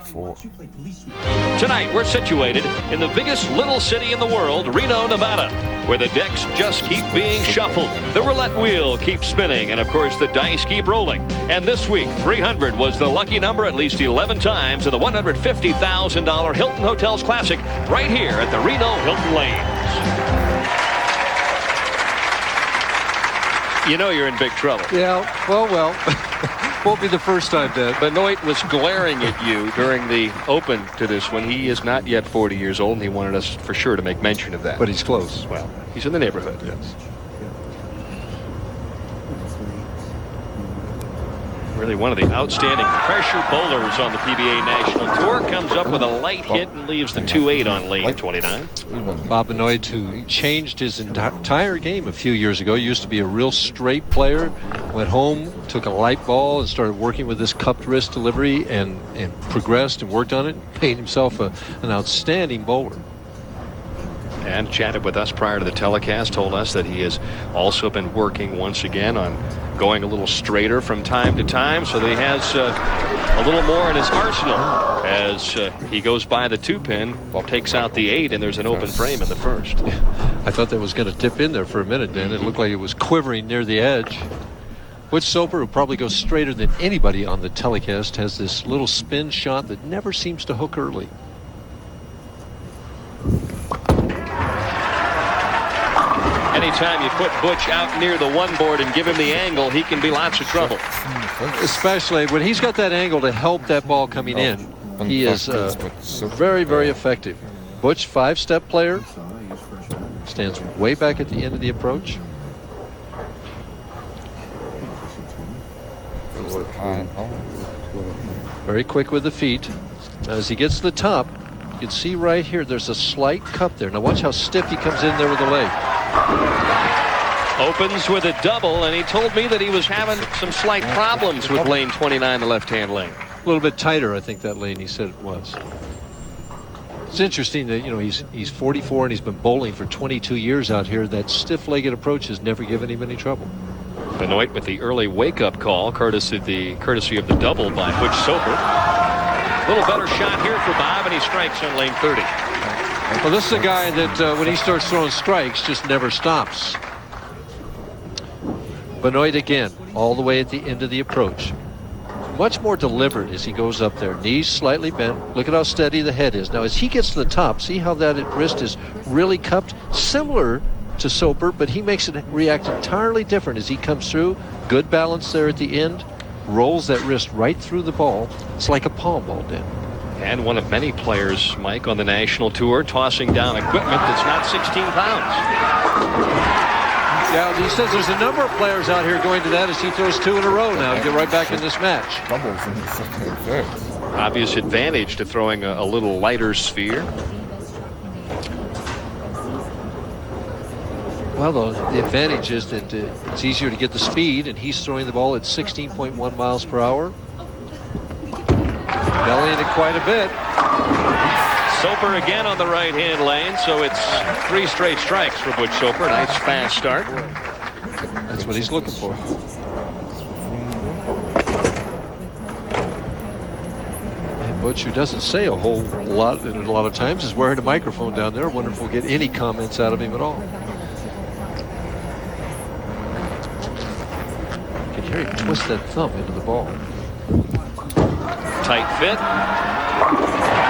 4. Tonight, we're situated in the biggest little city in the world, Reno, Nevada, where the decks just keep being shuffled, the roulette wheel keeps spinning, and of course the dice keep rolling. And this week, 300 was the lucky number at least 11 times in the $150,000 Hilton Hotels Classic right here at the Reno Hilton Lanes. You know you're in big trouble. Yeah, well. Won't be the first time, Dad. Benoit was glaring at you during the Open to this one. He is not yet 40 years old, and he wanted us for sure to make mention of that. But he's close. Well, he's in the neighborhood. Yes. Really one of the outstanding pressure bowlers on the PBA National Tour. Comes up with a light hit and leaves the 2-8 on lane 29. Bob Benoit, who changed his entire game a few years ago, used to be a real straight player, went home, took a light ball and started working with this cupped wrist delivery and progressed and worked on it, made himself an outstanding bowler. And chatted with us prior to the telecast, told us that he has also been working once again on going a little straighter from time to time, so that he has a little more in his arsenal as he goes by the 2-pin, takes out the 8, and there's an open frame in the first. I thought that was going to dip in there for a minute, Dan. It looked like it was quivering near the edge. Butch Soper, who probably goes straighter than anybody on the telecast, has this little spin shot that never seems to hook early. Anytime you put Butch out near the 1 board and give him the angle, he can be lots of trouble. Especially when he's got that angle to help that ball coming in. He is very, very effective. Butch, 5-step player, stands way back at the end of the approach. Very quick with the feet. Now, as he gets to the top, you can see right here there's a slight cup there. Now watch how stiff he comes in there with the leg. Opens with a double, and he told me that he was having some slight problems with lane 29, the left-hand lane. A little bit tighter, I think, that lane, he said it was. It's interesting that, you know, he's 44 and he's been bowling for 22 years out here. That stiff-legged approach has never given him any trouble. Benoit with the early wake-up call, courtesy of the double by Butch Soper. A little better shot here for Bob, and he strikes on lane 30. Well, this is a guy that when he starts throwing strikes, just never stops. Benoit again, all the way at the end of the approach. Much more deliberate as he goes up there. Knees slightly bent. Look at how steady the head is. Now, as he gets to the top, see how that wrist is really cupped? Similar to Soper, but he makes it react entirely different as he comes through. Good balance there at the end. Rolls that wrist right through the ball. It's like a palm ball, Dan. And one of many players, Mike, on the national tour, tossing down equipment that's not 16 pounds. Yeah, he says there's a number of players out here going to that as he throws 2 in a row now to get right back in this match. Obvious advantage to throwing a little lighter sphere. Well, the advantage is that it's easier to get the speed, and he's throwing the ball at 16.1 miles per hour. Bellying it quite a bit. Soper again on the right-hand lane, so it's 3 straight strikes for Butch Soper. Nice fast start. That's what he's looking for. And Butch, who doesn't say a whole lot, and a lot of times is wearing a microphone down there. I wonder if we'll get any comments out of him at all. You can hear him twist that thumb into the ball. Tight fit.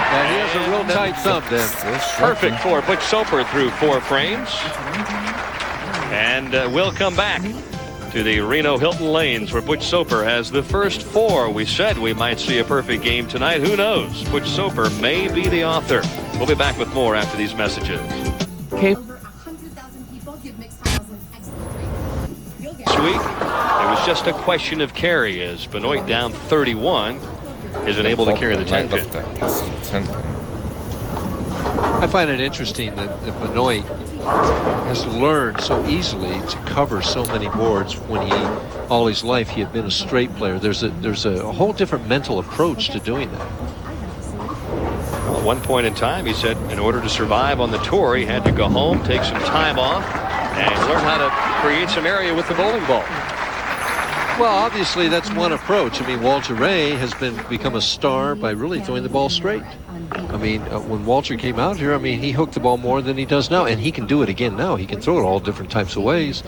Yeah, he has a real tight thumb, Dan. Perfect for Butch Soper through 4 frames. And we'll come back to the Reno Hilton Lanes where Butch Soper has the first 4. We said we might see a perfect game tonight. Who knows? Butch Soper may be the author. We'll be back with more after these messages. Okay. This week, it was just a question of carry as Benoit down 31 isn't able to carry the 10-pin. I find it interesting that Benoit has learned so easily to cover so many boards when all his life he had been a straight player. There's a whole different mental approach to doing that. Well, at one point in time, he said in order to survive on the tour, he had to go home, take some time off, and learn how to create some area with the bowling ball. Well, obviously, that's one approach. I mean, Walter Ray has become a star by really throwing the ball straight. I mean, when Walter came out here, I mean, he hooked the ball more than he does now, and he can do it again now. He can throw it all different types of ways.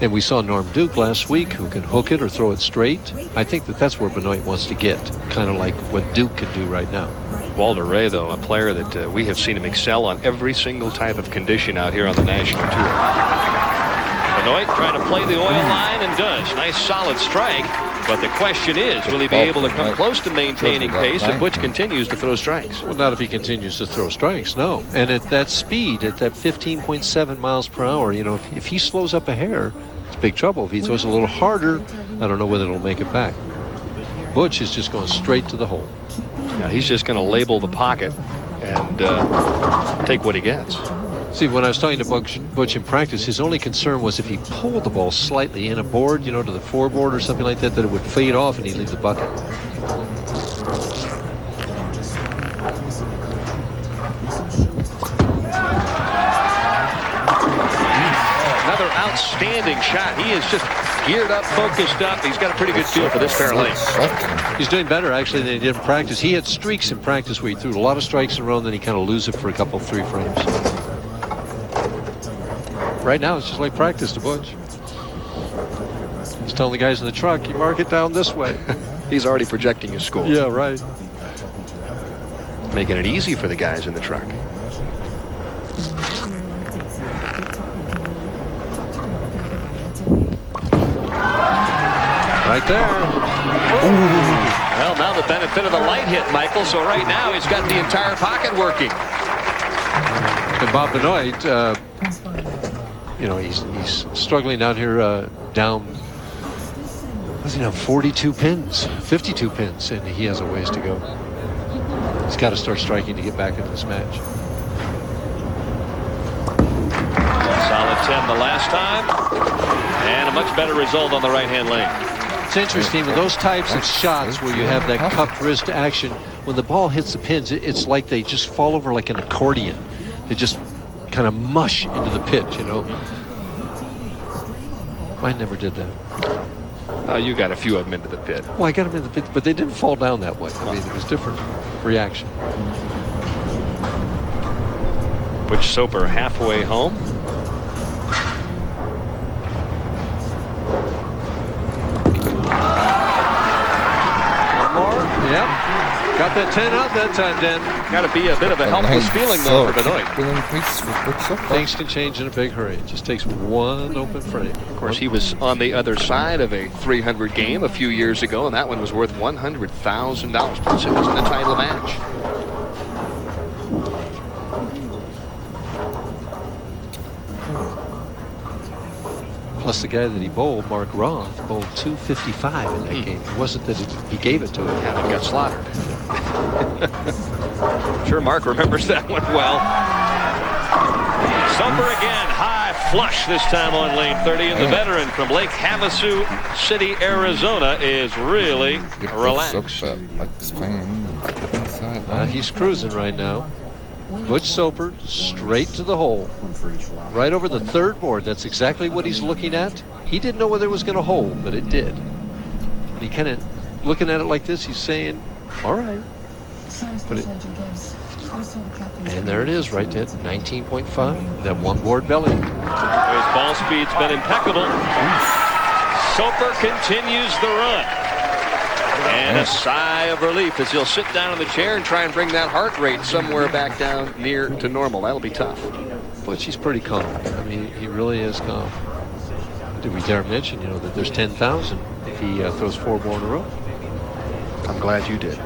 And we saw Norm Duke last week, who can hook it or throw it straight. I think that's where Benoit wants to get, kind of like what Duke can do right now. Walter Ray, though, a player that we have seen him excel on every single type of condition out here on the national tour. Benoit trying to play the oil line and does. Nice solid strike. But the question is, will he be able to come close to maintaining pace if Butch continues to throw strikes? Well, not if he continues to throw strikes, no. And at that speed, at that 15.7 miles per hour, you know, if he slows up a hair, it's big trouble. If he throws a little harder, I don't know whether it'll make it back. Butch is just going straight to the hole. Yeah, he's just going to label the pocket and take what he gets. See, when I was talking to Butch in practice, his only concern was if he pulled the ball slightly in a board, you know, to the four-board or something like that, that it would fade off and he'd leave the bucket. Another outstanding shot. He is just geared up, focused up. He's got a pretty good feel for this pair of legs. He's doing better, actually, than he did in practice. He had streaks in practice where he threw a lot of strikes in a row, and then he kind of lose it for a couple, 3 frames. Right now, it's just like practice to Butch. He's telling the guys in the truck, you mark it down this way. He's already projecting his score. Yeah, right. Making it easy for the guys in the truck. Right there. Well, now the benefit of the light hit, Michael. So right now, he's got the entire pocket working. And Bob Benoit, you know, he's struggling down here down, what's he now, 42 pins, 52 pins, and he has a ways to go. He's got to start striking to get back into this match. Solid 10 the last time, and a much better result on the right-hand lane. It's interesting with those types of shots where you have that cupped wrist action, when the ball hits the pins, it's like they just fall over like an accordion. They just kind of mush into the pitch, you know. I never did that. You got a few of them into the pit. Well, I got them in the pit, but they didn't fall down that way. I mean, it was different reaction. Butch Soper halfway home. One more. Yep. Got that 10 out that time, Dan. Got to be a bit of a helpless feeling, though, for Benoit. Things can change in a big hurry. It just takes one open frame. Of course, he was on the other side of a 300 game a few years ago, and that one was worth $100,000. Plus, it was in a title match. Plus, the guy that he bowled, Mark Roth, bowled 255 in that game. It wasn't that he gave it to him. Yeah, he got slaughtered. Sure, Mark remembers that one well. Soper again, high flush this time on lane 30, and the veteran from Lake Havasu City, Arizona, is really relaxed. He's cruising right now. Butch Soper straight to the hole. Right over the third board. That's exactly what he's looking at. He didn't know whether it was going to hold, but it did. And he kind of looking at it like this. He's saying, all right. Put it. And there it is, right there, 19.5. That one board belly. His ball speed's been impeccable. Soper continues the run. And a sigh of relief as he'll sit down in the chair and try and bring that heart rate somewhere back down near to normal. That'll be tough. But she's pretty calm. I mean, he really is calm. Did we dare mention, you know, that there's 10,000 if he throws 4 more in a row? I'm glad you did.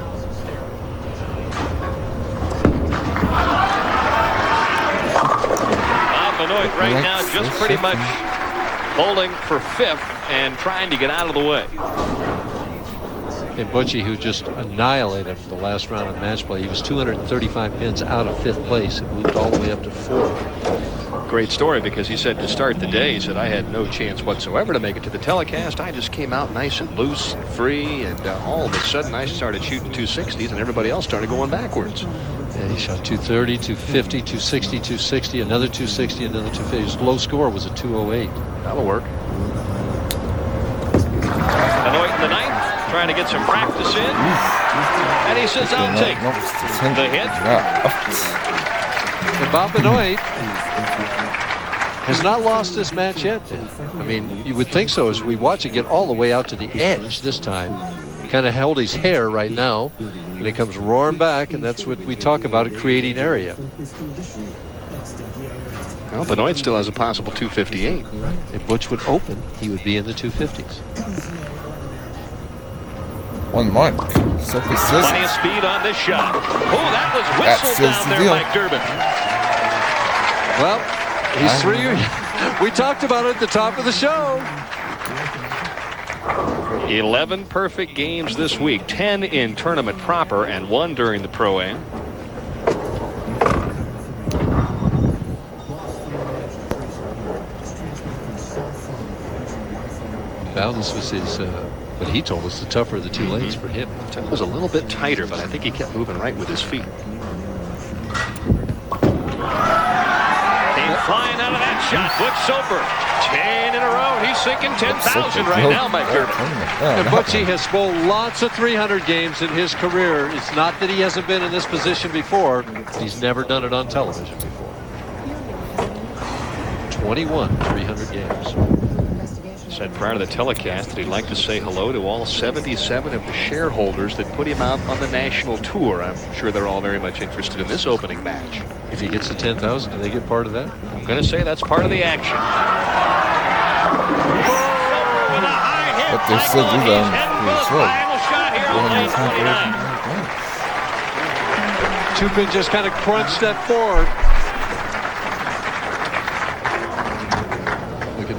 Benoit right now just pretty much bowling for 5th and trying to get out of the way. And Butchie, who just annihilated the last round of match play, he was 235 pins out of 5th place and moved all the way up to 4th. Great story, because he said to start the day, he said, I had no chance whatsoever to make it to the telecast. I just came out nice and loose and free, and all of a sudden I started shooting 260s and everybody else started going backwards. Yeah, he shot 230, 250, 260, 260, another 260, another 250. His low score was a 208. That'll work. trying to get some practice in. And he says, I'll take the hit. And Bob Benoit has not lost this match yet. I mean, you would think so as we watch it get all the way out to the edge this time. He kind of held his hair right now, and it comes roaring back, and that's what we talk about, creating area. Well, Benoit still has a possible 258. If Butch would open, he would be in the 250s. 1 mark. Soper says Plenty of speed on this shot. Oh, that was whistled down there by Durbin. Well, he's 3. We talked about it at the top of the show. 11 perfect games this week, 10 in tournament proper, and 1 during the Pro-Am. Now this was his, what he told us, the tougher of the 2 lanes for him. It was a little bit tighter, but I think he kept moving right with his feet. Came flying out of that shot. Butch Soper, 10 in a row. He's sinking 10,000 right now, Mike Durbin. And Butchie has bowled lots of 300 games in his career. It's not that he hasn't been in this position before. He's never done it on television before. 21 300 games. Said prior to the telecast that he'd like to say hello to all 77 of the shareholders that put him out on the national tour. I'm sure they're all very much interested in this opening match. If he gets to 10,000, do they get part of that? I'm going to say that's part of the action. With a high hit, But they still do that pretty short. final shot here on lane 29. Tupin just kind of crunched that forward. Look at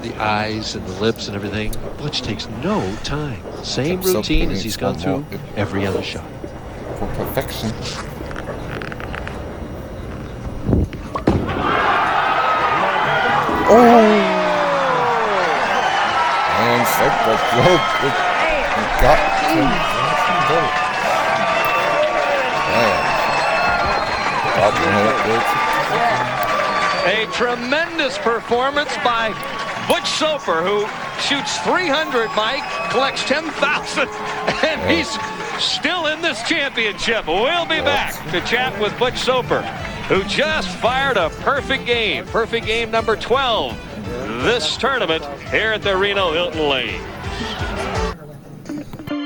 the eyes and the lips and everything. Butch takes no time. Same routine as he's gone through every other shot. For perfection. Oh! And Soper broke it. He got A tremendous performance by Butch Soper, who shoots 300, Mike, collects 10,000, and he's still in this championship. We'll be back to chat with Butch Soper, who just fired a perfect game. Perfect game number 12 this tournament here at the Reno Hilton Lane.